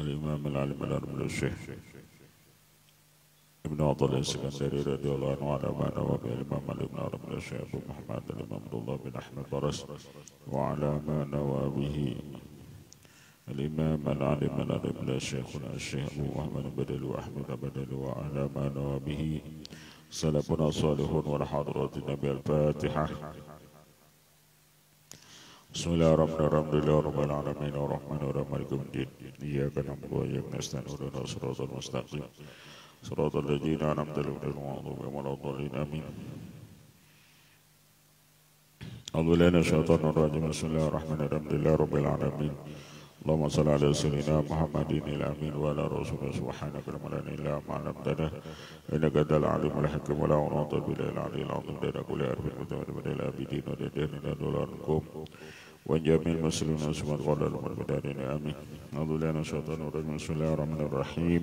الإمام العالم الأرمل الشيخ ابن عطل السكندري رضي الله عنه وعلى ما نوى به الإمام الابن الأرمل الشيخ أبو محمد الإمام عبد الله بن أحمد برس وعلى ما نوى به الإمام العالم الأرمل الشيخنا الشيخ أبو محمد بدل وأحمد بدل وعلى ما نوى به سلفنا الصالحون والحاضرات النبي الفاتحة. بسم الله الرحمن الرحيم لله رب العالمين الرحمن الرحيم مالك يوم الدين إياك نعبد وإياك نستعين اهدنا الصراط المستقيم صراط الذين أنعمت عليهم غير المغضوب عليهم ولا الضالين آمين. أعوذ بالله من الشيطان الرجيم بسم الله الرحمن الرحيم لله رب العالمين اللهم صل على سيدنا محمد الأمين وعلى رسوله سبحانك لا إله إلا أنت علمتنا إنك أنت العليم الحكيم ولا عناط بالله العلي العظيم لنا كل عرف متمد من الآبدين وديننا دولاركم وجميع المسلمين سبحانه وتعالى المدارين آمين. أعوذ بالله من الشيطان الرجيم بسم الله الرحمن الرحيم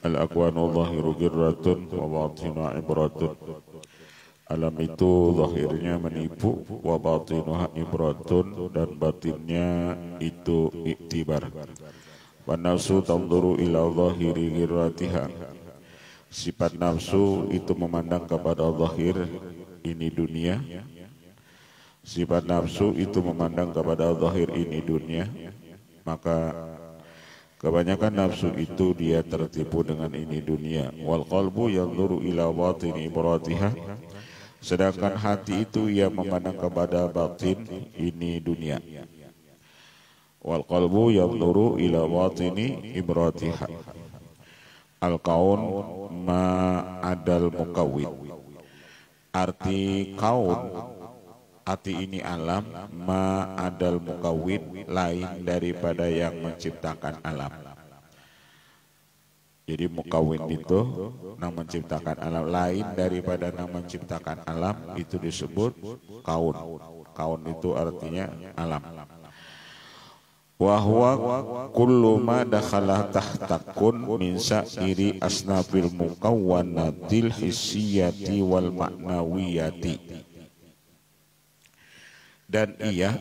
الأكوان الظاهر قرة وباطن عبرة. Alam itu zahirnya menipu, wa batinuha ibratun, dan batinnya itu iktibar. Wa nafsu tanzuru ila zahiri ghirratiha. Sifat nafsu itu memandang kepada zahir ini dunia. Sifat nafsu itu memandang kepada zahir ini dunia. Maka kebanyakan nafsu itu dia tertipu dengan ini dunia. Wal qalbu yanzuru ila batini ibratiha. Sedangkan hati itu ia memandang kepada batin ini dunia. Wal qalbu yanzuru ila batini ibratiha. Al kaun ma adal mukawwin. Arti kaun, arti ini alam, ma adal mukawwin, lain daripada yang menciptakan alam. Jadi mukawin itu yang menciptakan alam, lain daripada yang menciptakan alam itu disebut kaun. Kaun itu artinya alam. Wa huwa kullu ma dakhala tahtakun min sa'iri asnafil mukawwanatil hissiyati wal ma'nawiyati. Dan ia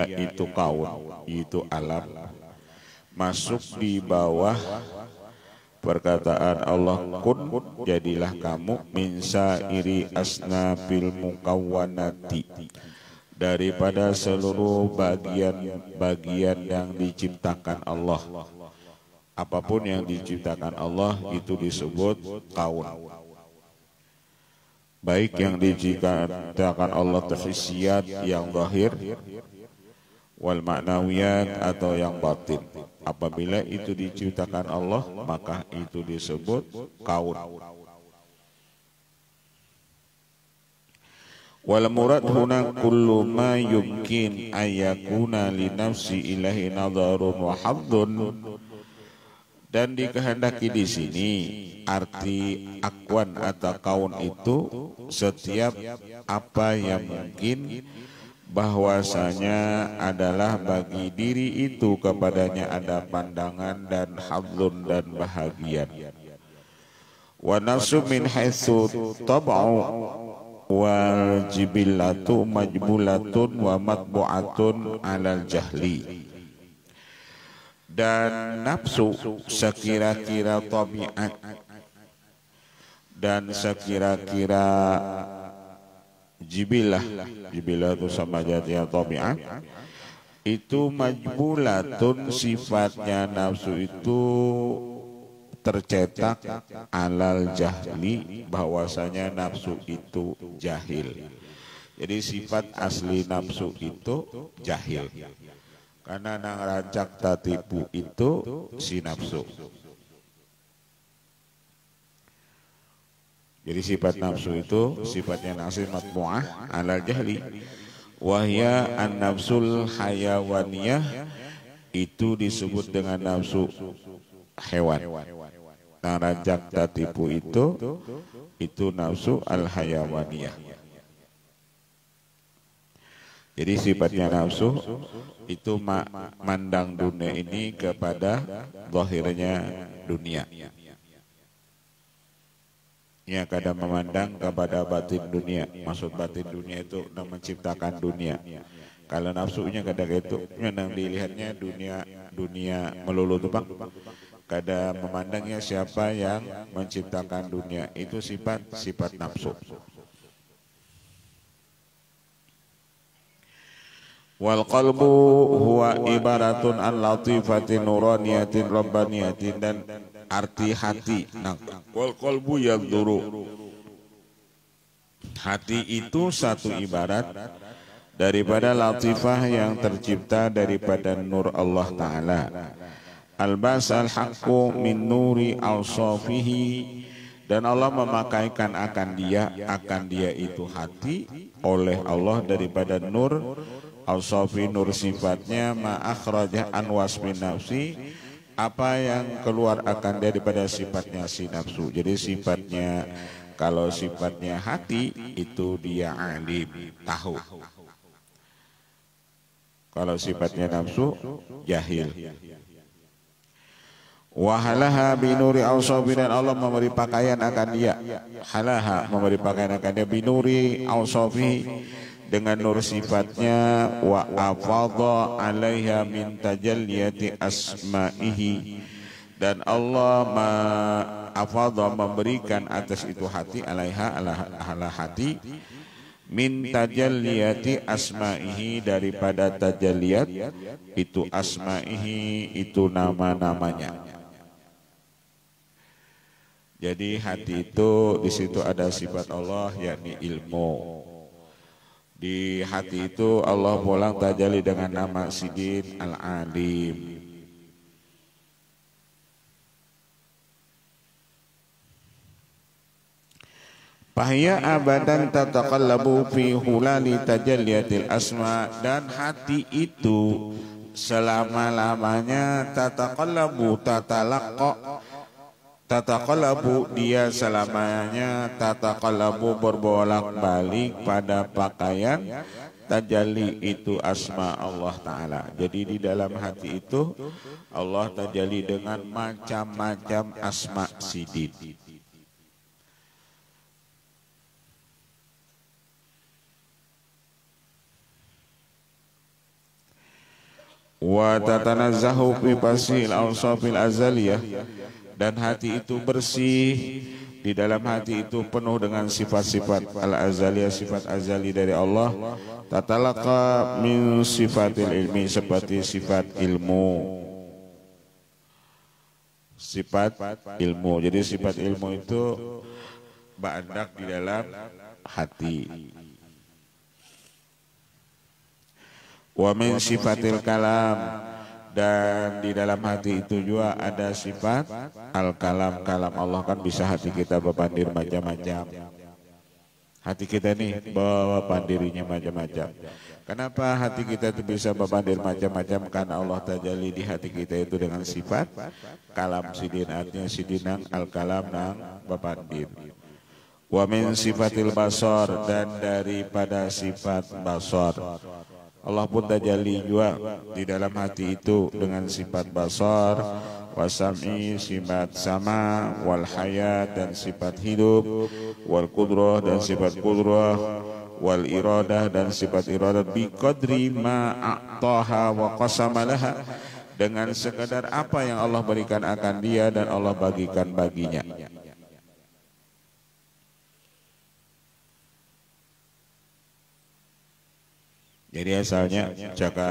itu kaun, itu alam, masuk di bawah perkataan Allah, kun, jadilah kamu, min sa'iri asnafil mukawwanati, daripada seluruh bagian-bagian yang diciptakan Allah. Apapun yang diciptakan Allah itu disebut kaun. Baik yang diciptakan Allah terhissiyat yang zahir, wal ma'nawiyat atau yang batin. Apabila itu diciptakan Allah, maka itu disebut kaun. Wal murad huna kullu ma yumkin ayakuna li nafsi ilahi nadharun wa haddun. Dan dikehendaki di sini arti akwan atau kaun itu setiap apa yang mungkin bahwasanya adalah bagi diri itu kepadanya ada pandangan dan hadlun dan bahagian. Wa nafsu min haitsu tab'u wal jibillatu majbulatun wa matbu'atun alal jahli. Dan nafsu sekira-kira tabiat dan sekira-kira jibilah itu sama jadinya tabiat, itu majbulatun, sifatnya nafsu itu tercetak alal jahli, bahwasanya nafsu itu jahil. Jadi sifat asli nafsu itu jahil, karena nang rancak tatipu itu si nafsu. Jadi sifat nafsu itu sifatnya nafsu matbu'ah alal jahli. Wahya an-nafsul hayawaniyah, itu disebut dengan nafsu hewan. Nah, rancak tatipu itu nafsu al-hayawaniyah. Jadi sifatnya nafsu itu mandang dunia ini kepada zahirnya dunia. Ya, kadang memandang kepada batin dunia. Maksud batin dunia itu menciptakan dunia. Kalau nafsunya kadang itu yang dilihatnya dunia melulu tuh Bang. Kada memandangnya siapa yang menciptakan dunia, itu sifat nafsu. Wal qalbu huwa ibaratun an latifatin nuraniyatin rabbaniyatin, dan arti hati. Nah, wal qalbu yadhuru, hati itu satu ibarat daripada latifah yang tercipta daripada nur Allah Ta'ala. Al-basal haqqu min nuri awsafihi, dan Allah memakaikan akan dia itu hati oleh Allah daripada nur awsafi, nur sifatnya, ma akhrajah an wasmin nafsi, apa yang keluar akan daripada sifatnya si nafsu. Jadi sifatnya, kalau sifatnya hati itu dia alim, tahu. Kalau sifatnya nafsu, jahil. Wahalaha binuri awsafi, dan Allah memberi pakaian akan dia. Halaha, memberi pakaian akan dia binuri awsafi, dengan nur sifatnya. Wa afadha alaiha min tajalliyati asma'ihi, dan Allah afadha, memberikan atas itu hati, alaiha ala hati, min tajalliyati asma'ihi, daripada tajalliyat itu asma'ihi, itu nama-namanya. Jadi hati itu di situ ada sifat Allah, yakni ilmu. Di hati itu Allah pulang tajalli dengan nama Sidin Al-Alim. Fahya abadan tataqallabu fi hulali tajalliyatil asma, dan hati itu selama-lamanya tataqallabu, tataqallabu, dia selamanya tataqallabu, berbolak-balik pada pakaian tajalli itu asma Allah Ta'ala. Jadi di dalam hati itu Allah tajalli dengan macam-macam asma Sidin. Wa tatanazzahu fi fasil awsafil azaliyah, dan hati itu bersih, di dalam hati itu penuh dengan sifat-sifat al-azaliyah, sifat azali dari Allah. Tatalaqa min sifatil ilmi, seperti sifat ilmu. Sifat ilmu. Jadi sifat ilmu itu ba'dak di dalam hati. Wa min sifatil kalam, dan di dalam hati itu juga ada sifat al-kalam. Kalam Allah kan bisa hati kita berpandir macam-macam. Hati kita nih bawa pandirinya macam-macam. Kenapa hati kita itu bisa berpandir macam-macam? Karena Allah tajalli di hati kita itu dengan sifat kalam sidin, artinya sidinang al-kalam nang berpandir. Wa min sifatil basar, dan daripada sifat basar, Allah pun tajalli juga di dalam hati itu dengan sifat basar, wasam'i, sifat sama, wal hayat, dan sifat hidup, wal qudrah, dan sifat qudrah, wal iradah, dan sifat iradah, bi qadri ma a'taha wa qasama laha, dengan sekadar apa yang Allah berikan akan dia dan Allah bagikan baginya. Jadi asalnya jika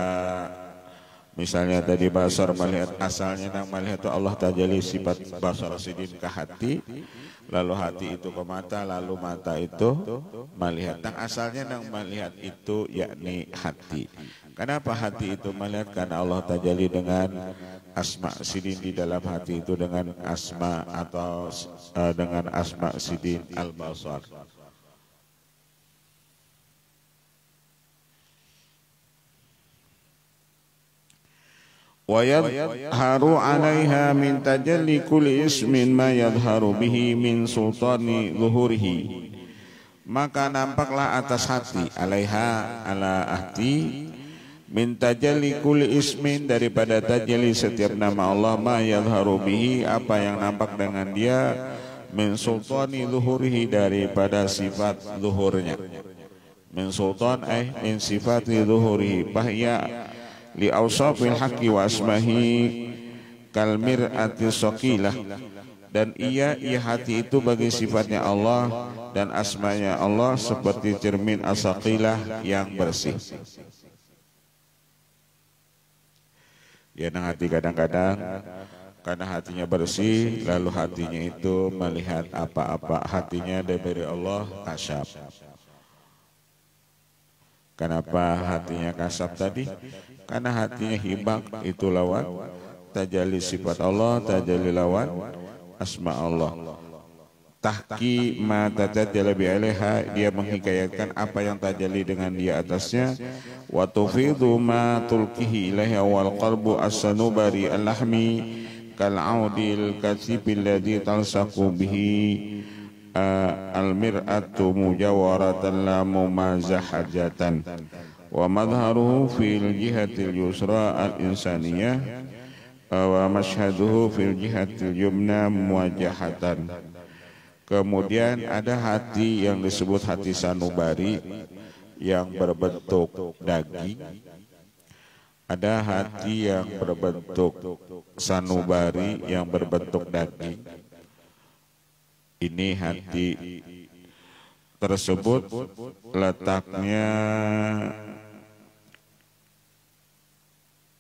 misalnya tadi basar melihat, asalnya nang melihat itu Allah tajalli sifat basar sidin ke hati, lalu hati itu ke mata, lalu mata itu melihat. Nang asalnya nang melihat itu yakni hati. Kenapa hati itu melihat? Karena Allah tajalli dengan asma sidin di dalam hati itu, dengan asma atau dengan asma sidin al-basar. Wa yadharu 'alaiha min tajalli kulli ismin ma yadharu bihi min sultani zuhurihi, maka nampaklah atas hati, alaiha ala hati, min tajalli kulli ismin, daripada tajalli setiap nama Allah, ma yadharu bihi, apa yang nampak dengan dia, min sultani zuhurihi, daripada sifat zuhurnya. min sultan ay min sifati zuhurihi bahya li awsafil haqqi wa asmahi kal mir'ati saqilah, dan ia hati itu bagi sifatnya Allah dan asmanya Allah seperti cermin asaqilah yang bersih. Ya, nah hati kadang-kadang karena hatinya bersih, lalu hatinya itu melihat apa-apa hatinya dari Allah kasyaf. Kenapa hatinya kasab tadi? Karena hatinya hibak, itu lawan tajalli sifat Allah, tajalli lawan asma Allah. Tahki ma tatajalla bi alaiha, dia menghikayatkan apa yang tajalli dengan dia atasnya. Wa tufidu ma tulqihi ilaiha wal qalbu as-sanubari al-lahmi kal audil kasibil ladzi talsaqu bihi al-mir'atu mujawaratan la mumazahajatan wa madharuhu fil jihatil yusra al-insaniyah wa mashhaduhu fil jihatil yumna muwajahatan. Kemudian ada hati yang disebut hati sanubari yang berbentuk daging. Ada hati yang berbentuk sanubari yang berbentuk daging. Ini hati tersebut letaknya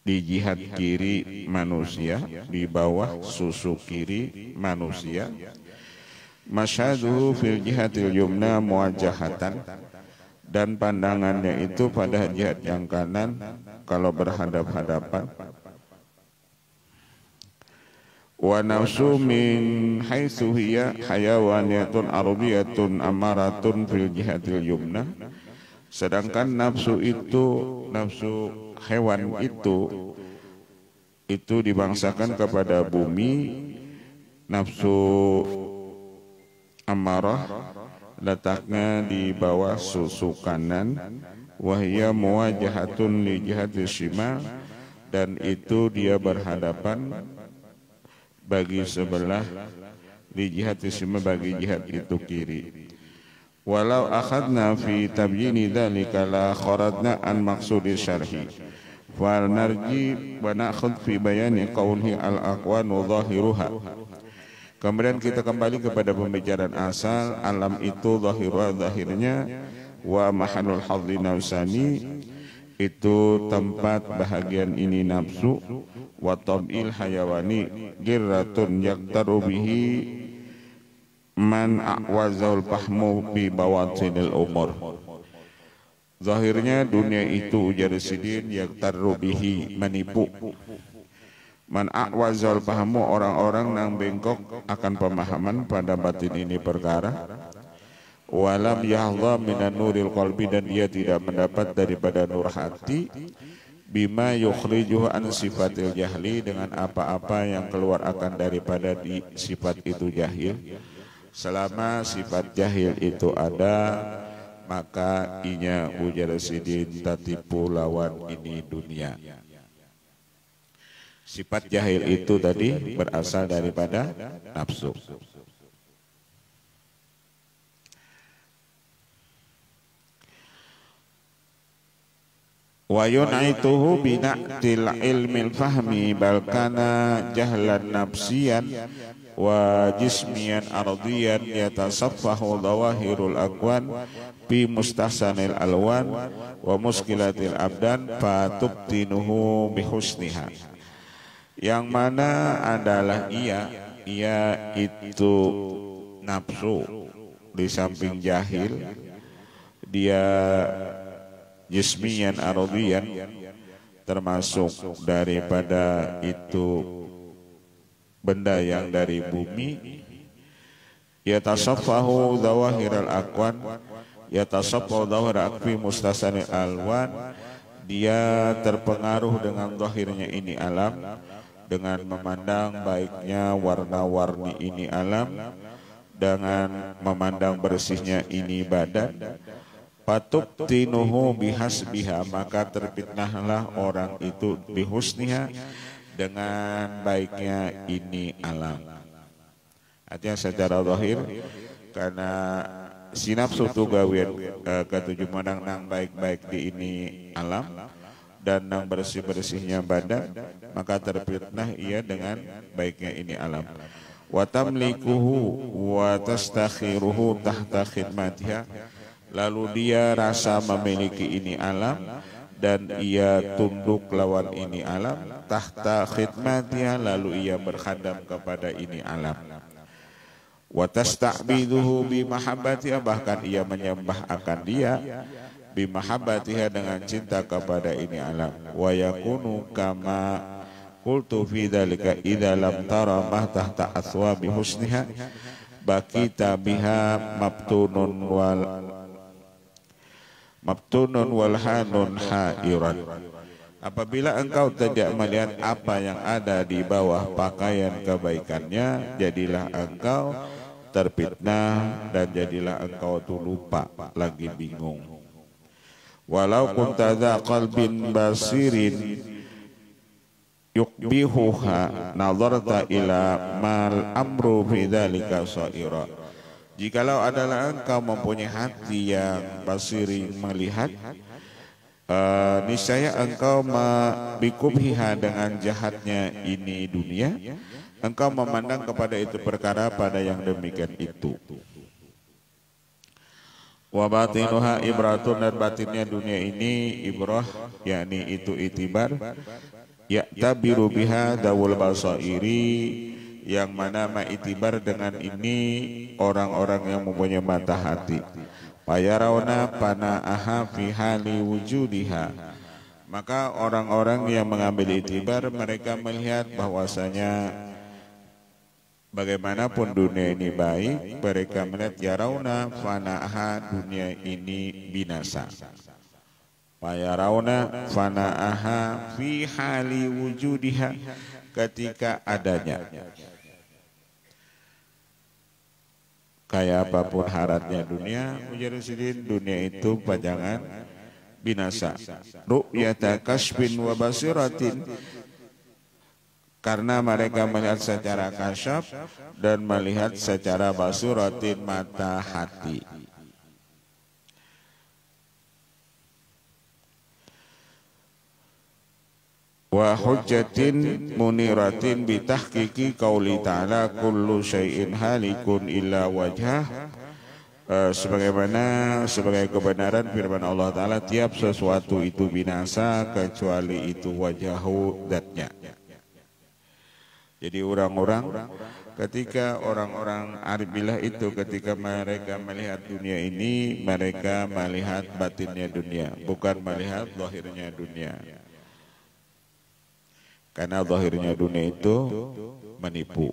di jihad kiri manusia, di bawah susu kiri manusia. Masyaduhu fil jihadil yumna muwajahatan, dan pandangannya itu pada jihad yang kanan kalau berhadap-hadapan. Wa nafsu min haitsu hiya hayawaniyatun ardiyatun amaratun fil jihadil yumna, sedangkan nafsu itu, nafsu hewan itu dibangsakan kepada bumi. Nafsu amarah letaknya di bawah susu kanan. Wahya muwajahatun li jihadil shimal, dan itu dia berhadapan bagi sebelah li jihadil shimal, bagi jihad itu kiri. Walau akhadna fi tabyini dzalika la kharadna an maqsudi syarhi fal narji wa na'khudh fi bayani qawlihi al-aqwan wa zahiruha. Kemudian kita kembali kepada pembicaraan asal, alam itu zahirnya, wa mahalul hadli nafsani, itu tempat bahagian ini nafsu, wa tab'il hayawani girratun yaktaru bihi man a'wazul fahmu bi bawatinil umur. Zahirnya dunia itu, ujar Sidin, yaktaru bihi, menipu. Man a'wazul fahmu, orang-orang yang bengkok akan pemahaman pada batin ini perkara. Walam yahdha minan nuril qalbi, dan dia tidak mendapat daripada nur hati. Bima yukhrijuhu an sifatil jahli, dengan apa-apa yang keluar akan daripada di sifat itu jahil. Selama sifat jahil itu ada, maka inya ujar Sidin tatipu lawan ini dunia. Sifat jahil itu tadi berasal daripada nafsu. Wa yun'ituhu bina'til ilmil fahmi bal kana jahlan nafsiyan wa jismiyan ardiyan yatasaffahu dhawahirul akwan fi mustahsanil alwan wa muskilatil abdan fatubtinuhu bihusniha. Yang mana adalah ia itu nafsu, di samping jahil dia jismiyan ardiyan, termasuk daripada itu benda yang dari bumi. Yatasaffahu dhawahiral akwan, yatasaffahu dhawahiral akfi mustasanil alwan, dia terpengaruh dengan zahirnya ini alam, dengan memandang baiknya warna-warni ini alam, dengan memandang bersihnya ini badan. Fatubtinuhu bihasbiha, maka terfitnahlah orang itu bihusniha, dengan baiknya ini alam. Artinya secara zahir, karena sinapsu tu gawian ketujuh menang nang baik-baik di ini alam dan nang bersih-bersihnya badan, maka terfitnah ia dengan baiknya ini alam. Wa tamlikuhu wa tastakhiruhu tahta khidmatiha, lalu dia rasa memiliki ini alam dan ia tunduk lawan ini alam, tahta khidmatiha, lalu ia berkhadam kepada ini alam. Wa tasta'biduhu bi mahabbatiha, bahkan ia menyembah akan dia bimahabbatiha, dengan cinta kepada ini alam. Wa yakunu kama qultu fi dzalika idza lam tara ma tahta athwabi husniha bakita biha mabtunun wal hanun hairan. Apabila engkau tidak melihat apa yang ada di bawah pakaian kebaikannya, jadilah engkau terfitnah dan jadilah engkau tuh lupa, lagi bingung. Walau kunta dza qalbin basirin yukbihuha nazarta ila mal amru fi dzalika saira. Jikalau adalah engkau mempunyai hati yang basirin, melihat, niscaya engkau bikubhiha, dengan jahatnya ini dunia, engkau memandang kepada itu perkara pada yang demikian itu. Wa batinuha ibratun, dan batinnya dunia ini ibrah, yakni itu itibar, ya'tabiru biha dawul basairi, yang mana ma'itibar dengan ini orang-orang yang mempunyai mata hati. Fayarawna pana'aha fi hali wujudiha, maka orang-orang yang mengambil itibar, mereka melihat bahwasanya bagaimanapun dunia ini baik, mereka melihat yarawna fana'aha, dunia ini binasa. Yarawna fana'aha fi hali wujudiha, ketika adanya. Kayak apapun haratnya dunia, mujarrisidin, dunia itu pajangan binasa. Ru'yata kasbin wa basiratin, karena mereka melihat secara kasyaf dan melihat secara basiratin, mata hati. Wa hujjatin muniratin bitahqiqi qauli ta'ala kullu syai'in halikun illa wajhah, sebagai kebenaran firman Allah Ta'ala, tiap sesuatu itu binasa kecuali itu wajahu, zatnya. Jadi ketika orang-orang arif billah itu, ketika mereka melihat dunia ini, mereka melihat batinnya dunia, bukan melihat zahirnya dunia. Karena zahirnya dunia itu menipu,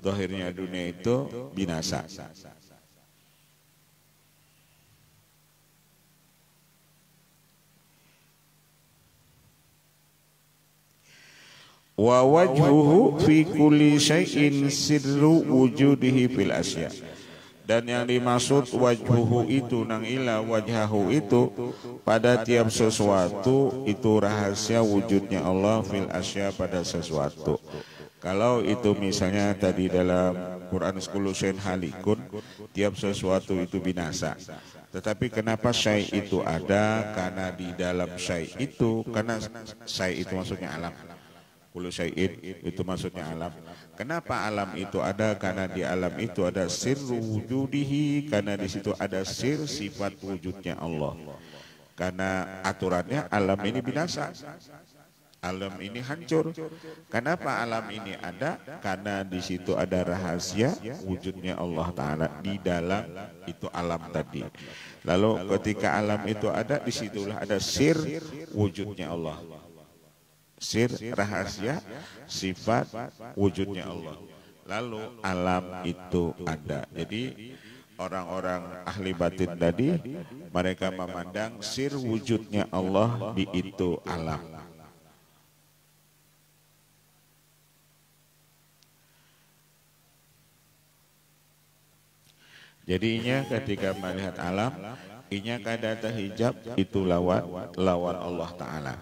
zahirnya dunia itu binasa. Wa wajhuhu fi kulli syai'in sirru wujudihi fil asya. Dan yang dimaksud wajhuhu itu nang ila wajhahu itu pada tiap sesuatu itu rahasia wujudnya Allah fil asya, pada sesuatu. Kalau itu misalnya tadi dalam Quran kullu syai'in halikun, tiap sesuatu itu binasa. Tetapi kenapa syai' itu ada? Karena di dalam syai' itu, karena syai' itu maksudnya alam. Kullu syai'in itu maksudnya alam. Kenapa alam itu ada? Karena di alam itu ada sirru wujudihi, karena di situ ada sir sifat wujudnya Allah. Karena aturannya alam ini binasa, alam ini hancur. Kenapa alam ini ada? Karena di situ ada rahasia wujudnya Allah Ta'ala di dalam itu alam tadi. Lalu ketika alam itu ada, disitulah ada sir wujudnya Allah. Sir, rahasia, sifat wujudnya Allah. Lalu alam itu ada. Jadi orang-orang ahli batin tadi, mereka memandang sir wujudnya Allah di itu alam. Jadinya ketika melihat alam, inya kadata hijab itu lawan Allah Ta'ala.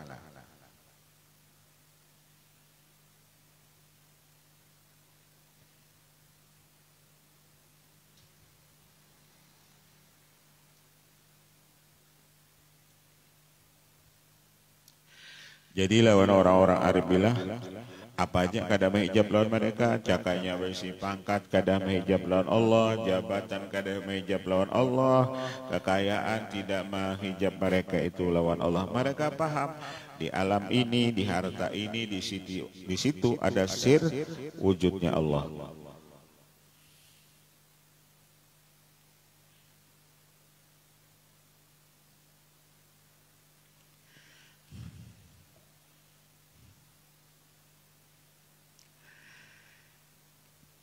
Jadi lawan orang-orang arif bilah apa aja kada menghijab lawan mereka, cakanya besi pangkat kada menghijab lawan Allah, jabatan kada menghijab lawan Allah, kekayaan tidak menghijab mereka itu lawan Allah. Mereka paham di alam ini, di harta ini, di situ ada sir wujudnya Allah.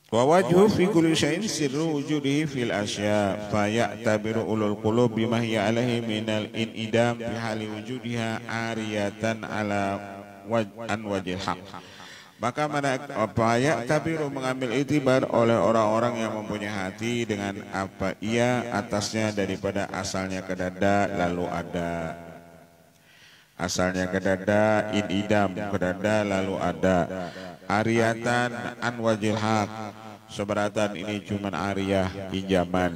Wa wajhu fi kulli syai'in sirru wujudihi fil asya fa ya'tabiru ulul qulub bima hiya alaihi minal inidam fi hali wujudiha ariyatan ala wajhil haq. Maka ya'tabiru mengambil itibar oleh orang-orang yang mempunyai hati dengan apa ia atasnya daripada asalnya kedada lalu ada. Asalnya kedada inidam kedada lalu ada. Ariyatan an wajil haq, seberatan ini cuman ariyah pinjaman.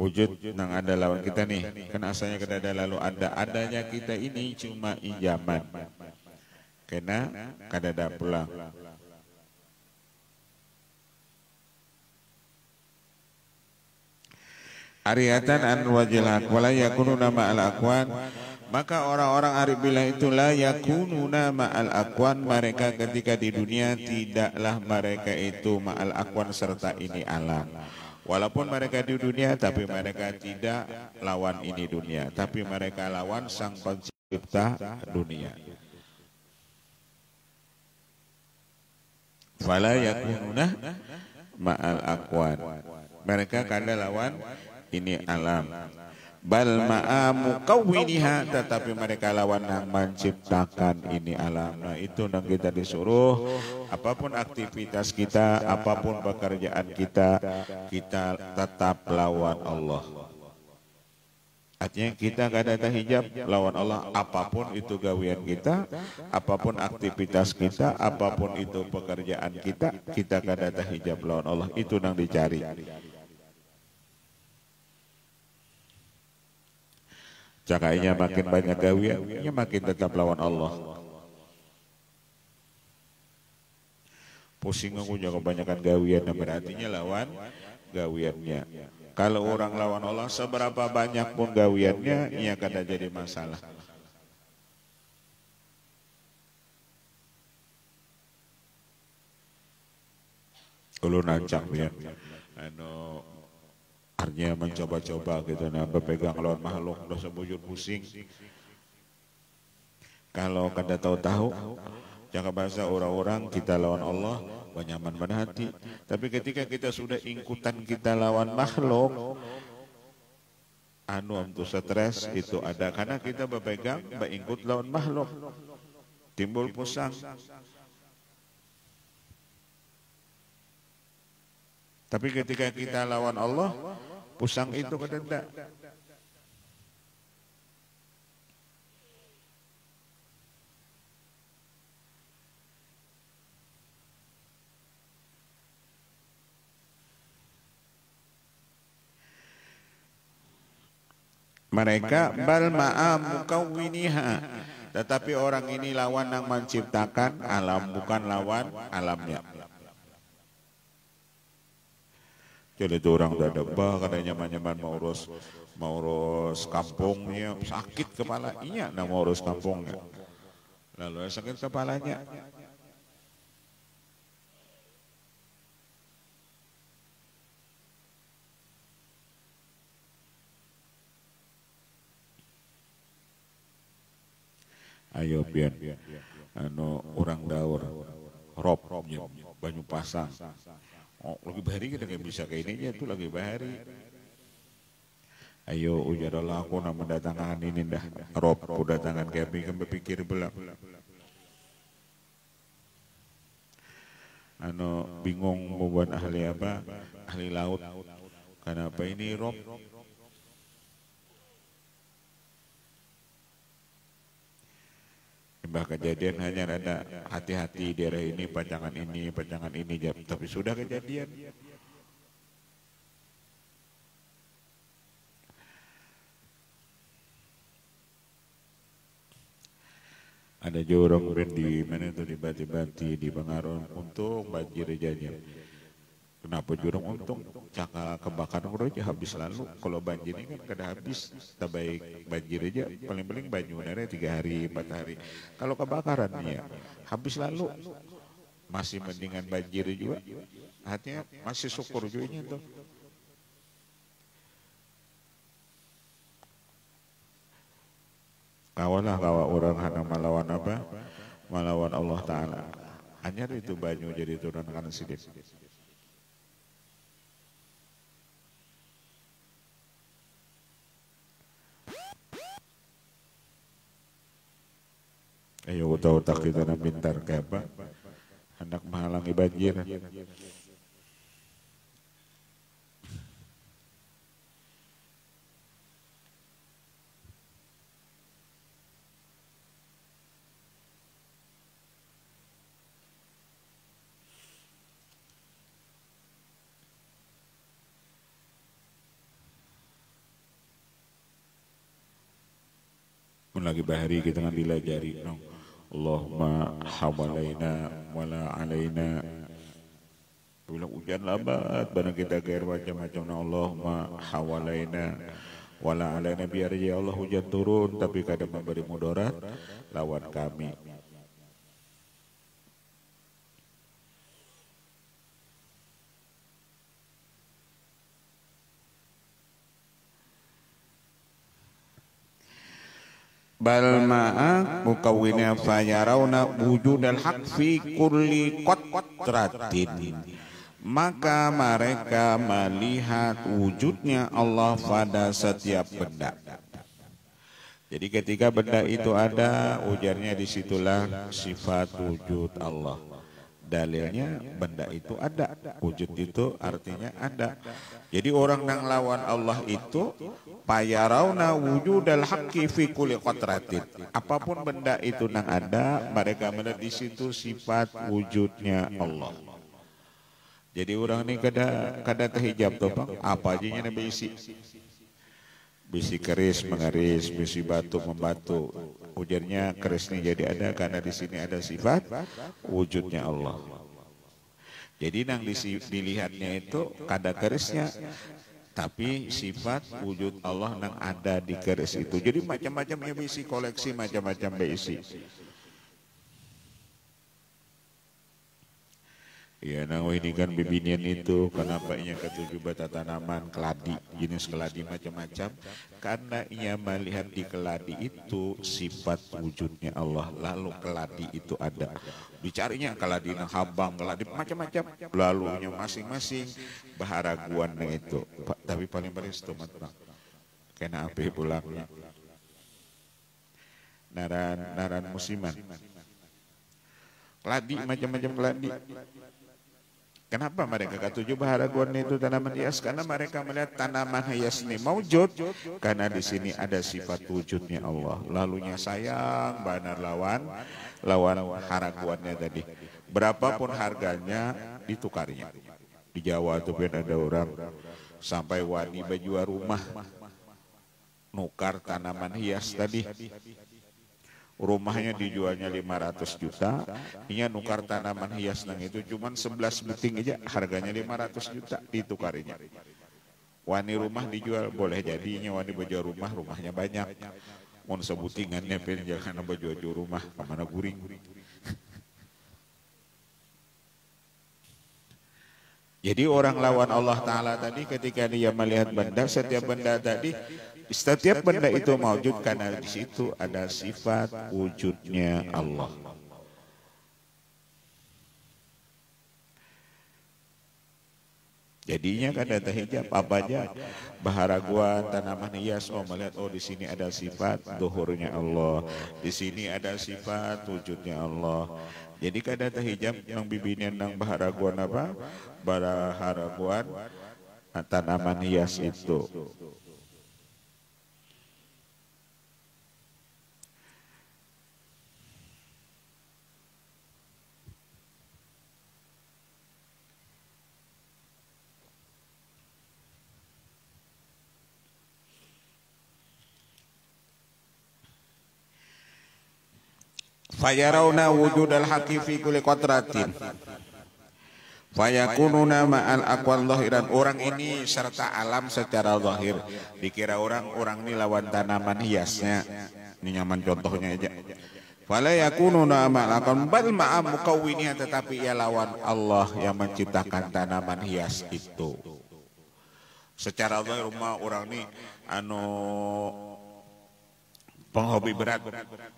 Wujud nang ada lawan kita nih, kan asalnya kada ada lalu ada, adanya kita ini cuma injaman. Kena kada ada pulang. Ariyatan an wajil haq wala yakununa ma'al aqwan. Maka orang-orang arif billah itulah yakununa ma'al aqwan, mereka ketika di dunia tidaklah mereka itu ma'al aqwan serta ini alam. Walaupun mereka di dunia tapi mereka tidak lawan ini dunia, tapi mereka lawan sang pencipta dunia. Fala yakununa ma'al aqwan, mereka kada lawan ini alam. Bal ma'amu kawiniha, tetapi mereka lawan yang menciptakan ini alam. Nah itu yang kita disuruh, apapun aktivitas kita, apapun pekerjaan kita, kita tetap lawan Allah. Artinya kita kada ada hijab lawan Allah, apapun itu gawian kita, apapun aktivitas kita, apapun itu pekerjaan kita, kita kada ada hijab lawan Allah. Itu yang dicari. Cakainya makin banyak gawiannya makin tetap lawan Allah. Pusing aku juga kebanyakan gawian, berartinya lawan gawiannya. Kalau orang lawan Allah seberapa banyak pun gawiannya, ia kada jadi masalah. Kalau nancang ya, artinya mencoba-coba gitu, nah berpegang lawan makhluk udah sebujur pusing. Kalau kada tahu-tahu, jangan bahasa orang-orang kita lawan Allah banyaman pada hati. Tapi ketika kita sudah ingkutan kita lawan makhluk, untuk stres itu ada karena kita berpegang beingkut lawan makhluk, timbul pusang. Tapi ketika kita lawan Allah, pusang itu kada. Mereka bal ma'am mukawwiniha, tetapi orang ini lawan yang menciptakan alam, bukan lawan alamnya. Jadi itu orang udah debah, kadang nyaman-nyaman mau urus kampungnya, sakit kepalanya, nah mau urus kampungnya. Lalu sakit kepalanya. Ayo pian, orang daur, rob, banyu pasang. Oh, lagi bahari kita nggak bisa kayak ini tuh lagi bahari. Ayo ujarlah aku nak mendatangkan ini dah. Rob kedatangan kami kan berpikir belah. Bingung membuat ahli apa? Ahli laut. Kenapa ini Rob? Mbah kejadian hanya ada hati-hati daerah ini, panjangan ini, tapi sudah kejadian. Ada jorong ben di mana itu di Bati-Bati di Bangaron untung banjir aja. Kenapa jurang untung? Caka kebakaran udah aja habis lalu. Kalau banjir ini kan kada habis. Tak baik banjir aja. Paling-paling banyu nara 3 hari, 4 hari. Kalau kebakaran ya habis lalu. Masih mendingan banjir juga. Artinya masih syukur juga tuh. Kawalah kawa orang hana melawan apa? Melawan Allah Ta'ala. Hanya itu banyu jadi turun karena sidik. Ayo utak-utak kita na pintar kayak apa? Hendak menghalangi banjir. Pun lagi bahari kita ngan dilajari. No. Allahumma hawalaina wala alaina. Bila hujan lambat barang kita gair macam-macam. Allahumma hawalaina wala alaina, biar ya Allah hujan turun tapi kadang memberi mudarat lawan kami. Bal ma'a mukawwina fayarawna wujudal haq fi kulli qatratin. Maka mereka melihat wujudnya Allah pada setiap benda. Jadi ketika benda itu ada, ujarnya disitulah sifat wujud Allah. Dalilnya benda itu ada, wujud itu artinya ada. Jadi orang yang lawan Allah itu payarawna wujudal haqqi fi kulli qatratin. Apapun benda itu nang ada, mereka melihat di situ sifat wujudnya Allah. Jadi orang ini kada terhijab toh Bang, apa aja nya bisi. Bisi keris mengeris, bisi batu membatu. Ujarnya keris ini jadi ada karena di sini ada sifat wujudnya Allah. Jadi nang dilihatnya itu kada kerisnya, tapi sifat wujud Allah nang ada di keris itu. Jadi macam-macamnya bisi, koleksi macam-macam bisi. Ya, nah ini kan bibinian itu kenapa ia ketujuh bata tanaman keladi, jenis keladi macam-macam, karena ia melihat di keladi itu sifat wujudnya Allah. Lalu keladi itu ada, dicarinya keladi nang habang, keladi macam-macam, lalunya masing-masing baharaguan itu. Tapi paling-paling stomat Bang, kena api pulangnya naran musiman, keladi macam-macam keladi. Kenapa mereka ketujuh baharaguan itu tanaman hias? Karena mereka melihat tanaman hias ini maujud, karena di sini ada sifat wujudnya Allah. Lalunya sayang benar lawan haraguannya tadi. Berapapun harganya ditukarinya. Di Jawa tuh ada orang sampai wani bajuar rumah nukar tanaman hias tadi. Rumahnya dijualnya 500 juta, ia nukar tanaman hias nang itu cuman 11 beting aja, harganya 500 juta ditukarinya. Wani rumah dijual boleh jadinya wani baju rumahnya banyak. Mau sebutingannya pen jangan baju rumah kemana guring. Jadi orang lawan Allah Ta'ala tadi ketika dia melihat benda, setiap benda tadi, setiap benda itu maujud karena di situ ada sifat wujudnya Allah. Jadinya kan ada hijab apa aja, baharaguan, tanaman hias, oh melihat oh di sini ada sifat duhurnya Allah, di sini ada sifat wujudnya Allah. Jadi kada hijab yang bibinian nang baharaguan apa? Baharaguan tanaman hias itu. fayarawna wujudal haqqi fi kulli qatratin fayakununa ma'al aqwal zahiran. Orang ini serta alam secara zahir. Dikira orang ini lawan tanaman hiasnya. Ini nyaman contohnya aja. Fala yakununa ma'al aqwal bal ma'a mukawwiniha, tetapi ia lawan Allah yang menciptakan tanaman hias itu. Secara zahir orang ini penghobi berat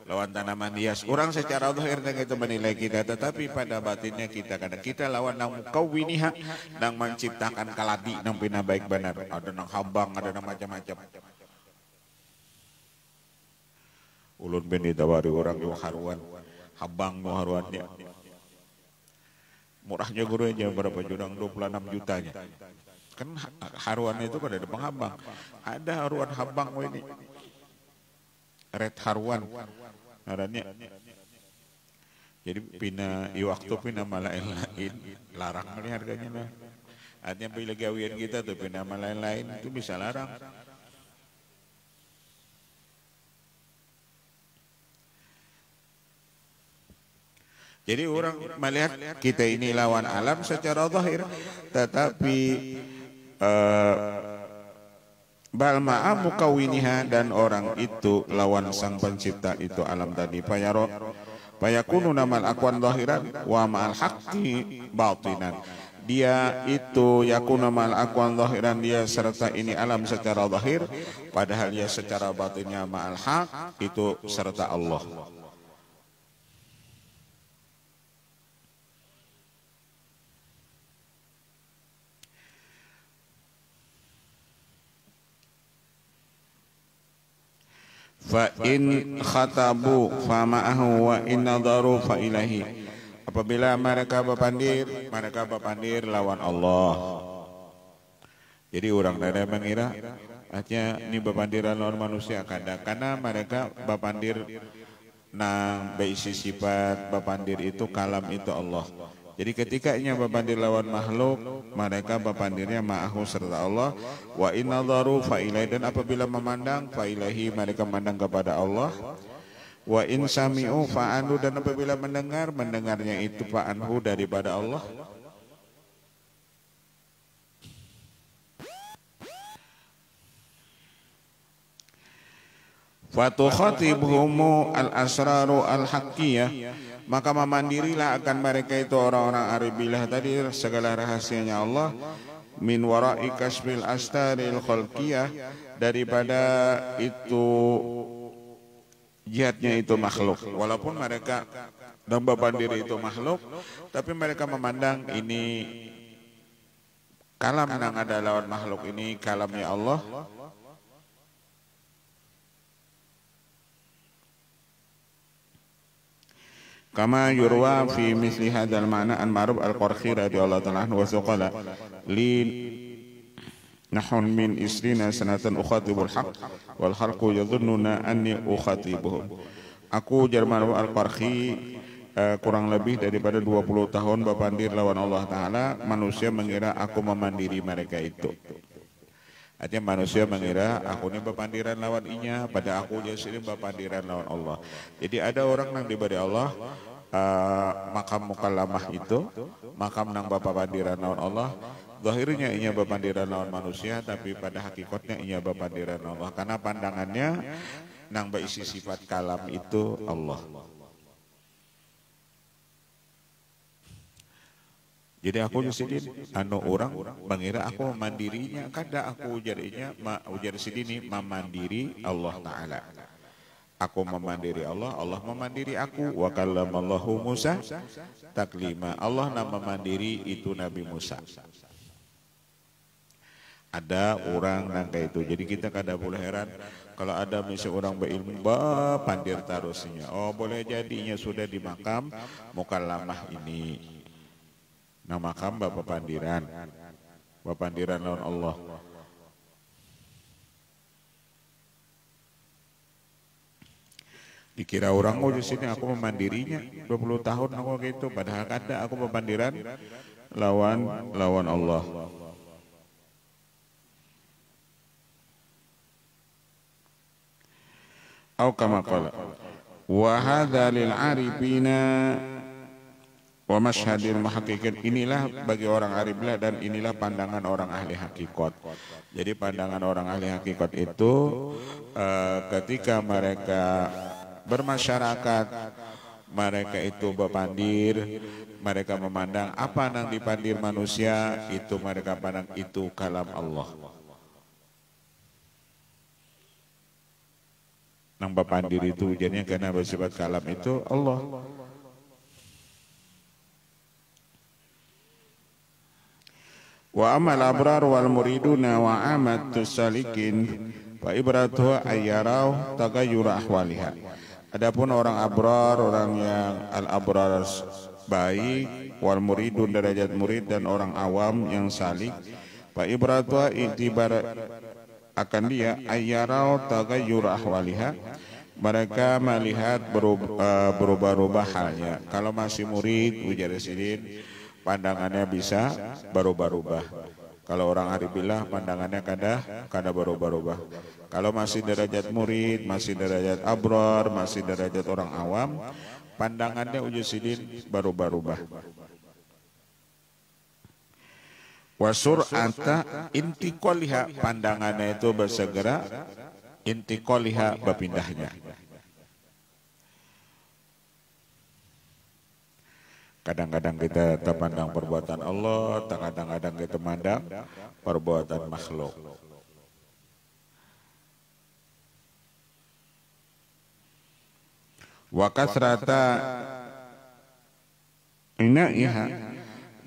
lawan tanaman hias. Orang secara zahir itu menilai kita, tetapi pada batinnya kita lawan nang mukawwiniha, nang menciptakan kaladi nang pina baik benar. Ada nang habang, ada nang macam-macam. Ulun ben ditawari orang yang haruan, habang nu haruannya. Murahnya guru aja berapa jurang 26 jutanya. Kan haruan itu kan ada penghabang. Ada haruan habang ini. Red haruan ngarannya. Jadi pina waktu pina lain-lain larang kali harganya lah. Artinya bila gawian kita tuh pina lain-lain itu bisa larang. Jadi orang melihat kita ini lawan alam secara zahir, tetapi bal ma'a mukawwiniha, dan orang itu lawan sang pencipta itu alam tadi. Fayakunu namal aqwan zahiran wa ma'al haqqi batinan. Dia itu yakuna ma'al aqwan zahiran, dia serta ini alam secara zahir, padahal dia secara batinnya ma'al haq itu serta Allah. Fa in khatabu fa ma'ahu wa in nadaru fa ilahi. Apabila mereka berpandir lawan Allah. Jadi orang ada mengira artinya ini berpandiran lawan manusia kadang, karena mereka berpandir nang beisi sifat, berpandir itu kalam itu Allah. Jadi ketika ia berpandir lawan makhluk, mereka berpandirnya ma'ahu serta Allah. Wa in nadharu fa ilaihi, dan apabila memandang fa ilaihi, mereka memandang kepada Allah. Wa in sami'u fa anhu, dan apabila mendengarnya itu fa anhu daripada Allah. Fatukhatibhumu al-asraru al-haqqiyah, maka memandirilah akan mereka itu orang-orang aribillah tadi segala rahasianya Allah, min wara'i kasbil astaril khalqiyah, daripada itu jihadnya itu makhluk. Walaupun mereka domba bandiri itu makhluk, tapi mereka memandang ini kalam yang ada lawan makhluk, ini kalamnya Allah. Kama yurwa fi misli hadzal ma'na an Ma'ruf al-Qarhi radhiyallahu ta'ala anhu wa saqala li nahun min isrina sanatan ukhatibul haqq wal khalqu yadhunnuna anni ukhatibuhum. Aku Ma'ruf al-Qarhi kurang lebih daripada 20 tahun berpandir lawan Allah Ta'ala. Manusia mengira aku memandiri mereka itu. Artinya manusia mengira aku ini berpandiran lawan inya, pada aku jadi berpandiran lawan Allah. Jadi ada orang yang diberi Allah makam mukallamah itu, makam nang berpandiran lawan Allah. Zahirnya inya berpandiran lawan manusia, tapi pada hakikatnya inya berpandiran lawan Allah. Karena pandangannya nang berisi sifat kalam itu Allah. Jadi aku disini orang mengira aku mandirinya, kada aku ujar sidini memandiri Allah Ta'ala. Aku memandiri Allah, Allah memandiri aku. Wa kallamallahu Musa taklima. Allah nama memandiri itu Nabi Musa. Ada orang yang kayak itu. Jadi kita kada boleh heran kalau ada misalnya orang berilmu pandir tarusnya. Oh boleh jadinya sudah di makam mukallamah ini. Nah makam bapandiran lawan Allah. Dikira orang di sini aku memandirinya 20 tahun aku gitu, padahal kada aku bapandiran lawan Allah. Au kama qala Wa hadza lil arifina wa masyhadil muhaqqiqin, inilah bagi orang ariflah dan inilah pandangan orang ahli hakikat. Jadi pandangan orang ahli hakikat itu ketika mereka bermasyarakat, mereka itu bepandir, mereka memandang apa yang dipandir manusia itu mereka pandang itu kalam Allah. Nang bepandir itu jadinya karena bersifat kalam itu Allah. Wa amal abrar wal muriduna wa amatus salikin fa ibratuha ayyarau tagayyur ahwaliha. Adapun orang abrar, orang yang al-abrar baik, wal muridun derajat murid dan orang awam yang salik, fa ibratuha itibar akan dia ayyarau tagayyur ahwaliha. Mereka melihat berubah-ubah halnya. Kalau masih murid ujar sidin, pandangannya bisa berubah-ubah. Kalau orang aribillah pandangannya kada berubah-ubah. Kalau masih derajat murid, masih derajat abrar, masih derajat orang awam, pandangannya ujar sidin berubah-ubah. Wasur'ata intiqaliha, pandangannya itu bersegera intiqaliha, berpindahnya. Kadang-kadang kita terpandang perbuatan Allah, kadang-kadang kita memandang perbuatan makhluk. Wa kasrata inaiha,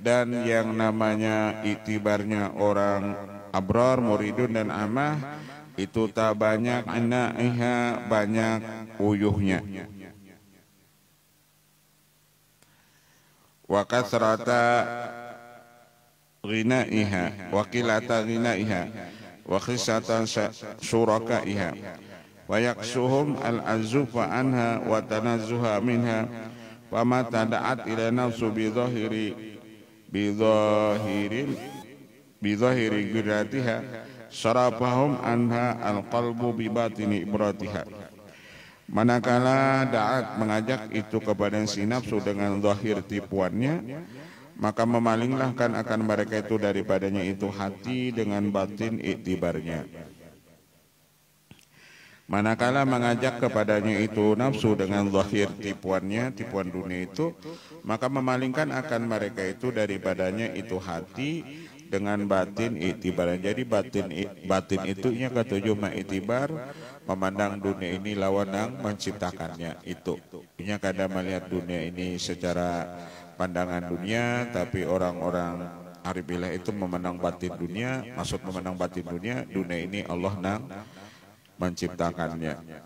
dan yang namanya itibarnya orang abrar, muridun dan amah itu tak banyak inaiha, banyak uyuhnya. Wa kasrata ghinaiha wa qilata ghinaiha wa khisatan syurakaiha wa yaksuhum al-azufa anha wa tanazzuha minha wa ma tada'at ila nafsu bi dhahiri guratiha sarafahum anha al-qalbu bi batini ibratiha. Manakala da'at mengajak itu kepada si nafsu dengan zahir tipuannya, maka memalinglah akan mereka itu daripadanya itu hati dengan batin iktibarnya. Manakala mengajak kepadanya itu nafsu dengan zahir tipuannya, tipuan dunia itu, maka memalingkan akan mereka itu daripadanya itu hati dengan batin iktibarnya. Jadi batin itu nya ketujuh mengiktibar, memandang dunia ini lawan yang menciptakannya itu. Nya kadang melihat dunia ini secara pandangan dunia, tapi orang-orang aribillah itu memandang batin dunia. Maksud memandang batin dunia, dunia ini Allah nang menciptakannya.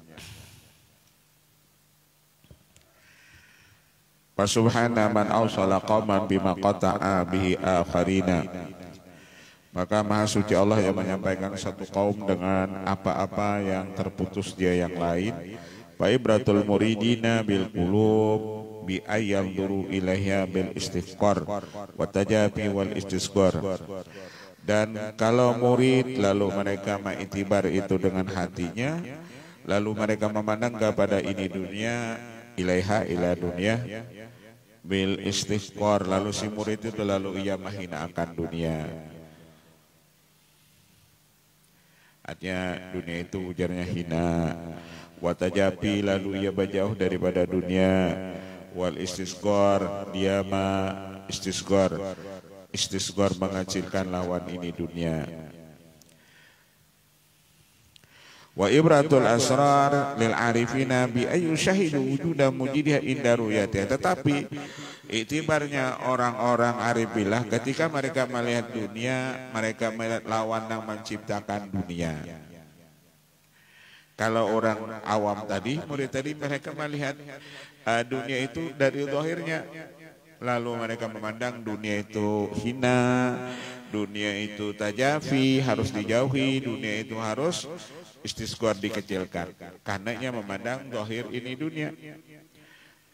Wa subhana man awsala qauman bima qata'a bihi akharina. Maka maha suci Allah yang menyampaikan satu kaum dengan apa-apa yang terputus dia yang lain. Fa ibratul muridina bil qulub bi ayyam duru ilaiha bil istighfar wa tajabi wal istisghar. Dan kalau murid lalu mereka mengiktibar itu dengan hatinya, lalu mereka memandang kepada ini dunia, ilaiha ila dunia bil istighfar, lalu si murid itu lalu ia menghina akan dunia. Artinya dunia itu ujarnya hina. Watajapi, lalu ia berjauh daripada dunia. Wal istisghar, dia istisghar mengecilkan lawan ini dunia. Wa ibratul asrar lil arifina bi ayu syahidu wujuda mujidiha inda ruyatiha. Tetapi iktibarnya orang-orang aribillah ketika mereka melihat dunia, mereka melihat lawan yang menciptakan dunia. Kalau orang awam tadi, murid tadi, mereka melihat dunia itu dari zahirnya, lalu mereka memandang dunia itu hina, dunia itu tajafi, harus dijauhi, dunia itu harus istisghar, dikecilkan. Karenanya memandang zahir ini dunia.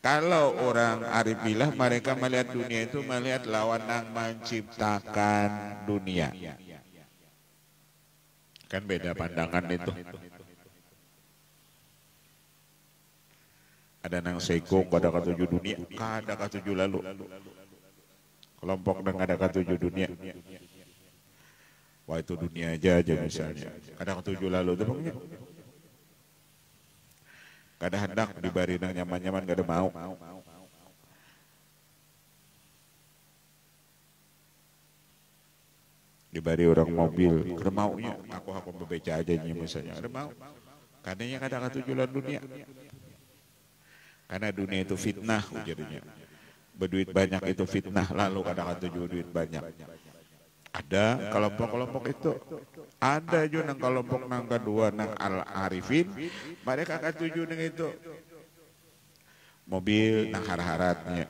Kalau orang aribillah, mereka melihat dunia itu melihat lawan yang menciptakan dunia. Kan beda pandangan itu. Ada nang seiko kada katuju dunia, kada katuju lalu. Kelompok nang kada katuju dunia. Wah itu dunia aja misalnya. Kada katuju lalu itu pokoknya. Kada hendak dibari nang nyaman-nyaman kada mau. Dibari orang mobil, kada maunya. Aku membaca aja misalnya, kada mau. Kadanya kada katuju lalu dunia. Karena dunia itu fitnah ujarnya. Berduit banyak itu fitnah, lalu kadang tujuh duit banyak. Ada kelompok-kelompok itu. Ada juga nang kelompok nang kedua nang al-arifin, mereka akan tuju dengan itu. Mobil nang harat-haratnya.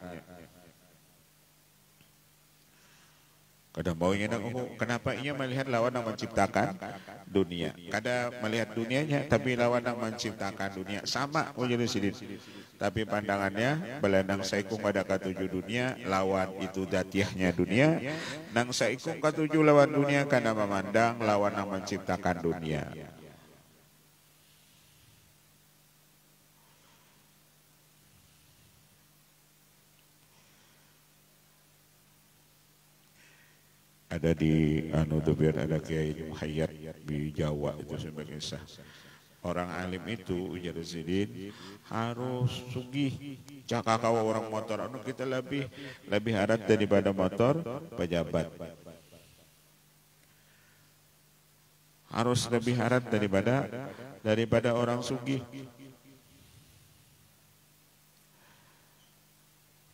Kadang baunya nang kenapa ia melihat lawan yang menciptakan dunia. Kada melihat dunianya tapi lawan yang menciptakan dunia sama jadi sidin. Tapi pandangannya belandang saikung kada katuju dunia lawan itu datiahnya dunia. Nang saikung katuju lawan dunia karena memandang lawan yang menciptakan dunia. Ada di biar ada Kiai Muhayyad di Jawa itu sebagai sah. Orang alim itu ujar sidin harus sugih. Cakap kawa orang motor anu kita lebih harat daripada motor pejabat. Harus lebih harat daripada orang sugih.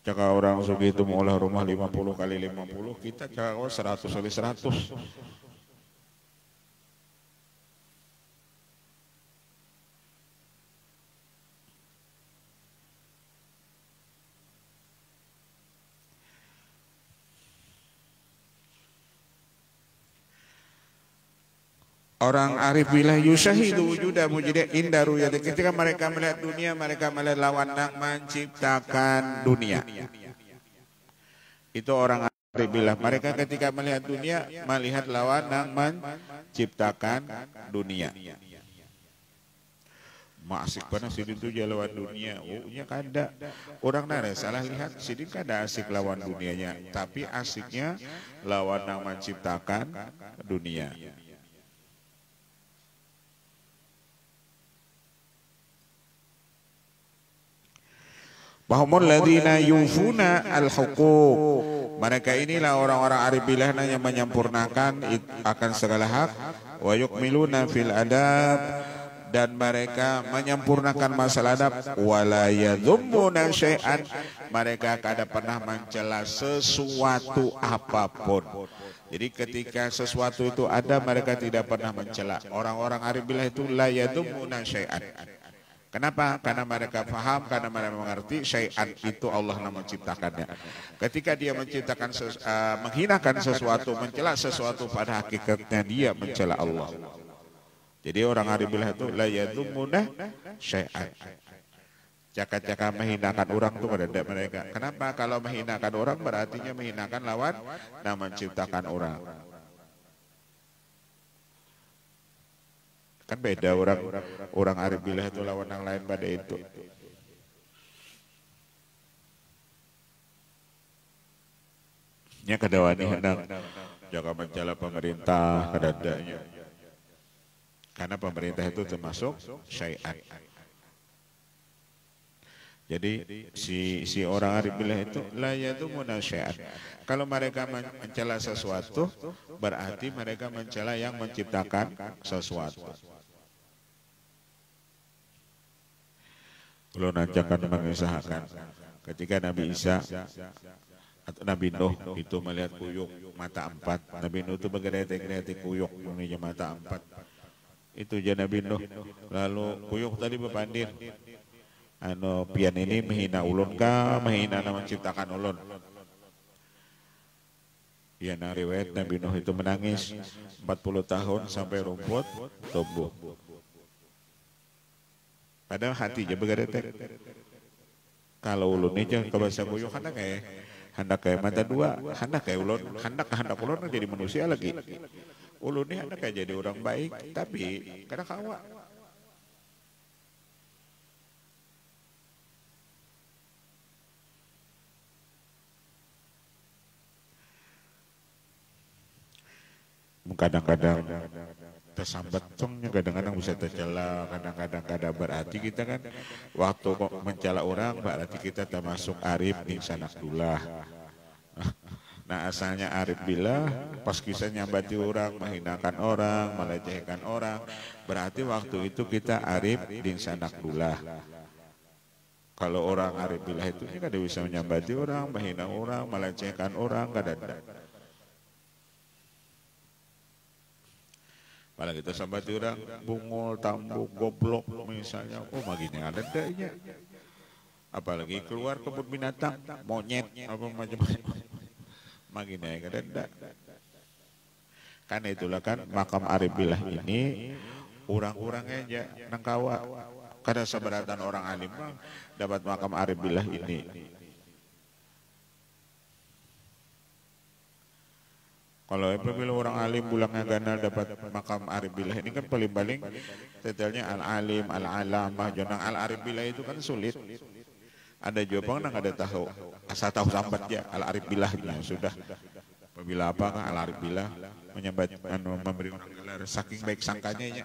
Cakap orang sugih itu mengolah rumah 50 kali 50, kita cakap 100 kali 100. Orang arif billah yushahidu wujuda mujida inda ruyati. Ketika mereka melihat dunia, mereka melihat lawan yang menciptakan dunia. Itu orang arif billah. Mereka ketika melihat dunia, melihat lawan yang menciptakan dunia. Asik panas sidin tu lawan dunia. Oh, nya kada. Orang nara salah lihat sidin kada asik lawan dunianya, tapi asiknya lawan yang menciptakan dunia. Bahumul ladzina yufuna al-huquq. Mereka inilah orang-orang arif billah yang menyempurnakan akan segala hak wa yukmiluna fil adab, dan mereka menyempurnakan masalah adab wala yadhummuna syai'an. Mereka kada pernah mencela sesuatu apapun. Jadi ketika sesuatu itu ada, mereka tidak pernah mencela. Orang-orang arif billah itu la yadhummuna syai'an. Kenapa? Karena mereka faham, karena mereka mengerti syai'an itu Allah yang menciptakannya. Ketika dia menciptakan menghinakan sesuatu, mencela sesuatu, pada hakikatnya dia mencela Allah. Jadi orang arif billah itu la yadhummuna syai'an. Cakap-cakap menghinakan orang itu pada mereka. Kenapa? Kalau menghinakan orang berartinya menghinakan lawan yang menciptakan orang. Kan beda orang arif billah itu lawan yang lain pada itu. Nya kadawani hendak jaga mencela pemerintah kadadanya. Karena pemerintah itu termasuk syai'an. Jadi si orang arif billah itu la yadhummuna syai'an. Kalau mereka mencela sesuatu, berarti mereka mencela yang menciptakan sesuatu. Kalau nancakan mengusahakan ketika Nabi Isa atau Nabi Nuh itu melihat kuyuk mata empat. Nabi Nuh itu bergeretek-geretek kuyuk punya mata empat. Itu aja Nabi Nuh. Lalu kuyuk tadi berpandir. Pian ini menghina ulun kah, menghina nama menciptakan ulun. Ya, nah riwayat Nabi Nuh itu menangis 40 tahun sampai rumput tumbuh. Padahal hati aja bergeretek. Kalau ulun ini ke bahasa kuyuk hendak kayak mata dua, hendak kayak ulun, hendak ulun jadi manusia lagi. Ulun ini hendak kayak jadi orang baik, tapi kadang kawa. kadang-kadang tersambat tongnya, kadang-kadang bisa tercela, kadang-kadang kada berarti kita kan waktu kok mencela orang berarti kita termasuk arif di sanakdullah. Nah asalnya arif billah pas kisah nyambati orang, menghinakan orang, melecehkan orang, berarti waktu itu kita arif di sanakdullah. Kalau orang arif billah itu kada bisa menyambati orang, menghina orang, melecehkan orang, kada ada. Malah kita sambati orang bungul, tambuk, goblok misalnya, oh magini ada danya. Apalagi keluar kebun binatang, monyet apa macam-macam. Magini kada ada. Kan itulah kan makam arif billah ini orang-orang aja nangkawa. Kada seberatan orang alim dapat makam arif billah ini. Kalau apabila orang alim bulangnya ganal dapat makam arif billah ini kan paling-paling detailnya al-alim, al-alamah, jonang al-arif billah itu kan sulit. Ada jawaban nang ada tahu, asal tahu sambat ya al-arif billahnya sudah. Apabila apa kan al-arif billah menyambat memberi orang gelar saking baik sangkanya ya.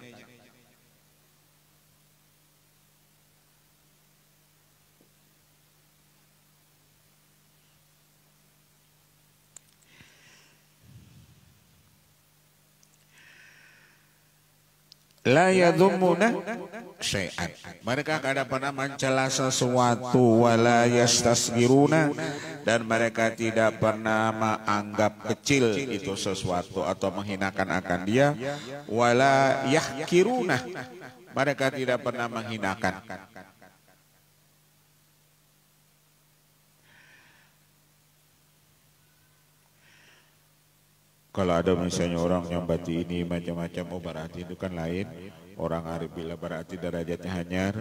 La yadhummuna syai'an. Mereka kada pernah mencela sesuatu, wala yastasghiruna, dan mereka tidak pernah menganggap kecil itu sesuatu atau menghinakan akan dia, wala yahkiruna. Mereka tidak pernah menghinakan. Kalau ada misalnya orang nyambati ini macam-macam, oh berarti itu kan lain. Orang arif billah berarti derajatnya hanyar.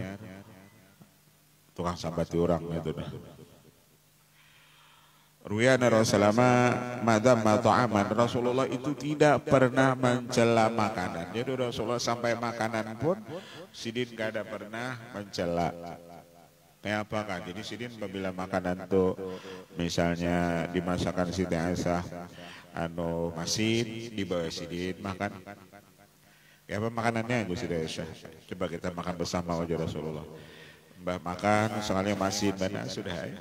Tukang sambati orang itu dah. Ruyana Rasulullah madam ta'aman, Rasulullah itu tidak pernah mencela makanan. Jadi Rasulullah sampai makanan pun Sidin gak ada pernah mencela. Kayak apa kan? Jadi Sidin apabila makanan itu misalnya dimasakan Siti Aisyah masin dibawa Sidin makan. Ya apa makanannya Siti Aisyah? Coba kita makan bersama wajah Rasulullah. Mbah makan soalnya masin benar sudah ya.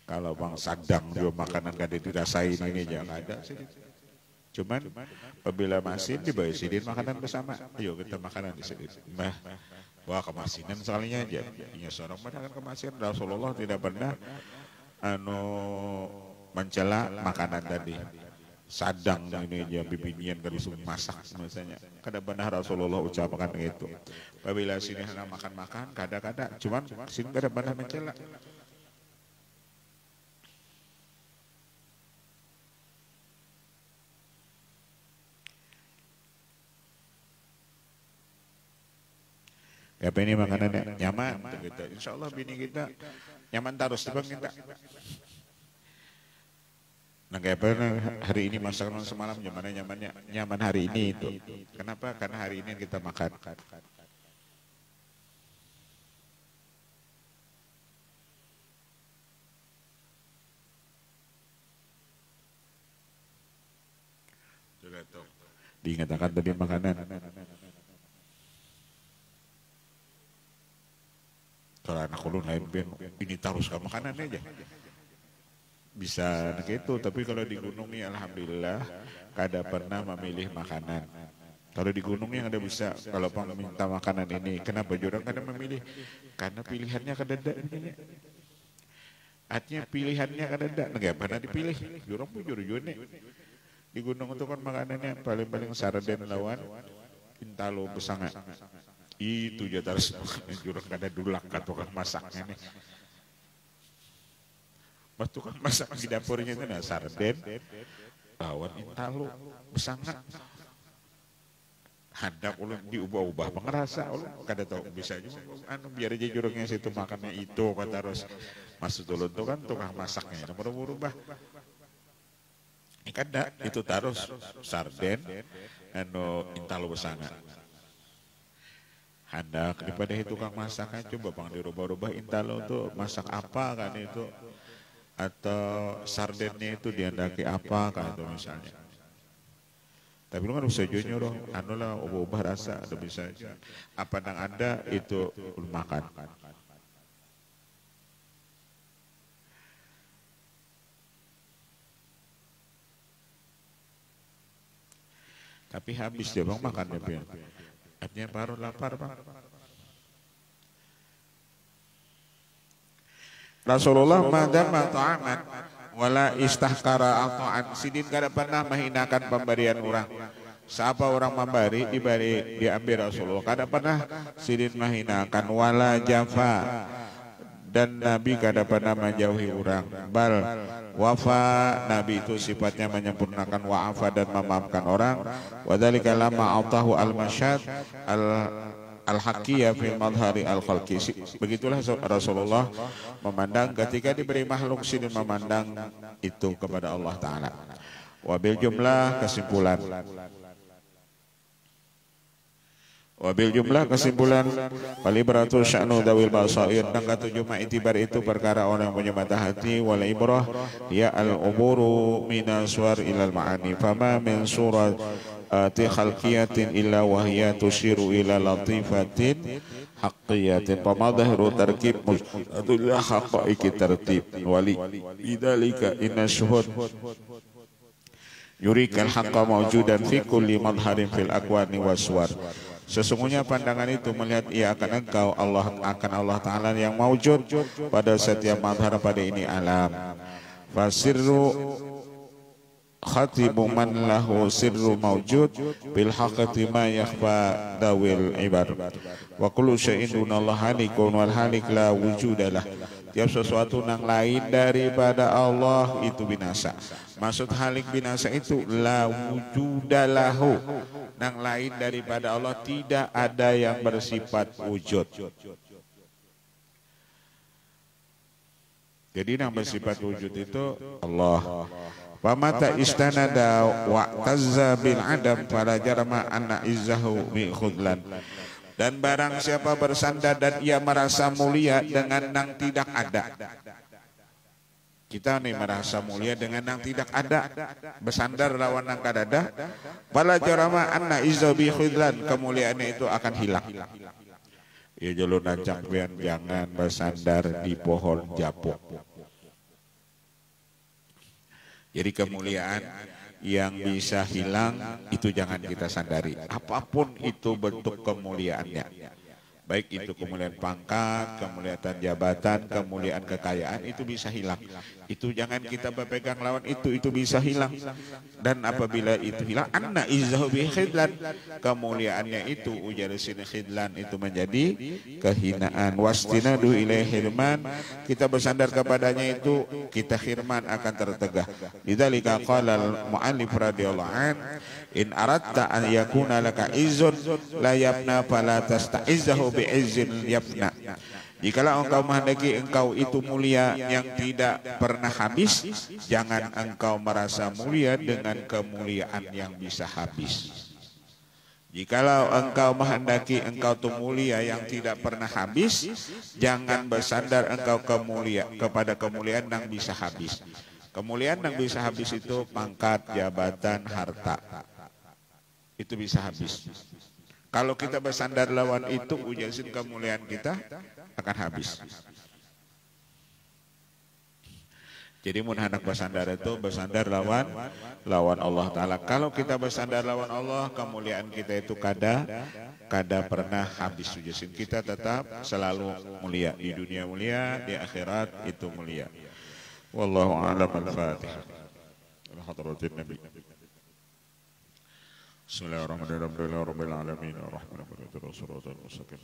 Kalau bang sadang juga makanan kada dirasain ini jangan ada Sidin. Cuman apabila masin dibawa Sidin makanan bersama. Ayo kita makanan di Sidin. Mbah wah kemasinan soalnya aja. Iya seorang makan kemasinan. Rasulullah tidak pernah mencela makanan tadi. Sadang ini aja bibinian kada disuruh masak misalnya. Kada benar Rasulullah ucapkan begitu. Apabila sini hendak makan-makan kada-kada. Cuman sini kada benar mencela. Apa ini makanannya nyaman, kita. Insya Allah bini kita nyaman terus, bang kita. Nah kayak apa hari ini masakan semalam nyamannya nyaman hari ini itu. Kenapa? Karena hari ini kita makan. Sudah tuh. Diingatkan tadi makanan. Kalau anak ulun lain ini terus ke makanan aja. Bisa begitu, tapi kalau di gunung nih alhamdulillah kada pernah memilih makanan. Kalau di gunung yang ada bisa, kalau pang minta makanan ini, kenapa jurang kada memilih? Karena pilihannya kada ada. Artinya pilihannya kada ada, nggak pernah dipilih. Jurang pun juru-jurune. Di gunung itu kan makanannya paling-paling sarden lawan intalo besanga. Itu aja terus jurang kada dulak ke tukang masaknya nih. Mas tukang masak di dapurnya itu nah sarden, lawan intalo, besanga. Hendak ulun diubah-ubah pengerasa, ulun kada tahu bisa juga. Biar aja jurangnya situ makannya itu kata terus. Maksud ulun tuh kan tukang masaknya, nomor berubah. Kada itu terus sarden, intalo besanga. Hendak daripada itu tukang masaknya coba bang dirubah-rubah intalo tuh masak apa kan itu atau sardennya itu dihendaki apa kan itu misalnya. Tapi lu kan bisa nyuruh, anu lah ubah rasa, ada bisa. Apa yang ada itu lu makan. Tapi habis dia bang makannya Bang. Artinya baru lapar bang. Rasulullah madama ta'aman wala istahkara ata'an. Sidin kada pernah menghinakan pemberian orang. Siapa orang memberi diberi diambil Rasulullah. Kada pernah sidin menghinakan wala jafa. Dan Nabi kada pernah menjauhi orang. Bal wafa, Nabi itu sifatnya menyempurnakan wa'afa dan memaafkan orang. Wadhalika lama atahu al-masyad al-haqqiyah fil madhari al-khalqi. Begitulah Rasulullah memandang ketika diberi makhluk sini memandang itu kepada Allah Ta'ala. Wabil jumlah kesimpulan. Wabil jumlah kesimpulan walibratu sya'nu dawil basair, dan ketujuh itibar itu perkara orang yang punya mata hati, wal ibrah ya al umuru minaswar ilal ma'ani, fama min surati khalqiyatin illa wahya tushiru ila latifatin haqqiyatin, pamadhahiru tarkib mustadullah haqaiki tertib wali idalika inna syuhud yurikal haqqa mawjudan fi kulli madharin fil akwani waswar. Sesungguhnya pandangan itu melihat ia akan engkau Allah, akan Allah Ta'ala yang maujud pada setiap madhar pada ini alam. Fasirru khatibu man lahu sirru maujud bil haqqati ma yakhfa dawil ibar. Wa kullu syai'in dunallah halikun wal halik la wujudalah. Tiap sesuatu yang lain daripada Allah itu binasa. Maksud halik binasa itu la wujudalahu. Yang lain daripada Allah tidak ada yang bersifat wujud. Jadi yang bersifat wujud itu Allah. Pamata istanada wa tazza bil adam para jarma anna izzahu bi khudlan. Dan barang siapa bersandar dan ia merasa mulia dengan yang tidak ada. Kita nih merasa mulia dengan yang tidak ada, bersandar lawan yang kadada. Pala jarama anna izzahu bi khudlan, kemuliaannya itu akan hilang. Ya jalur nancang pian, jangan bersandar di pohon japuk. Jadi kemuliaan yang bisa hilang itu jangan kita sandari. Apapun itu bentuk kemuliaannya. Baik itu kemuliaan pangkat, kemuliaan jabatan, kemuliaan kekayaan itu bisa hilang. Itu jangan kita berpegang lawan itu bisa hilang. Dan apabila itu hilang, anna izzahu bi khidlan, kemuliaannya itu ujar sini khidlan itu menjadi kehinaan. Wastinadu ilaihi hirman, kita bersandar kepadanya itu kita khirman akan tertegah. Lidzalika qala al-mu'allif radhiyallahu an, in aratta an yakuna laka izzun la yabna fala tasta'izzahu bi'izzin yabna. Jikalau engkau menghendaki engkau itu mulia yang tidak pernah habis, jangan engkau merasa mulia dengan kemuliaan yang bisa habis. Jikalau engkau menghendaki engkau itu mulia yang tidak pernah habis, jangan bersandar engkau kepada kemuliaan yang bisa habis. Kemuliaan yang bisa habis itu pangkat, jabatan, harta. Itu bisa habis. Kalau kita bersandar lawan itu, ujasin kemuliaan kita akan habis. Jadi mun hendak bersandar itu bersandar lawan Allah Ta'ala. Kalau kita bersandar lawan Allah, kemuliaan kita itu kada pernah habis. Ujasin kita tetap selalu mulia. Di dunia mulia, di akhirat itu mulia. Wallahu a'lam al-Fatihah. Al-Hadratin Nabi. Bismillahirrahmanirrahim. Alhamdulillahirabbil alamin. Arrahmanirrahim.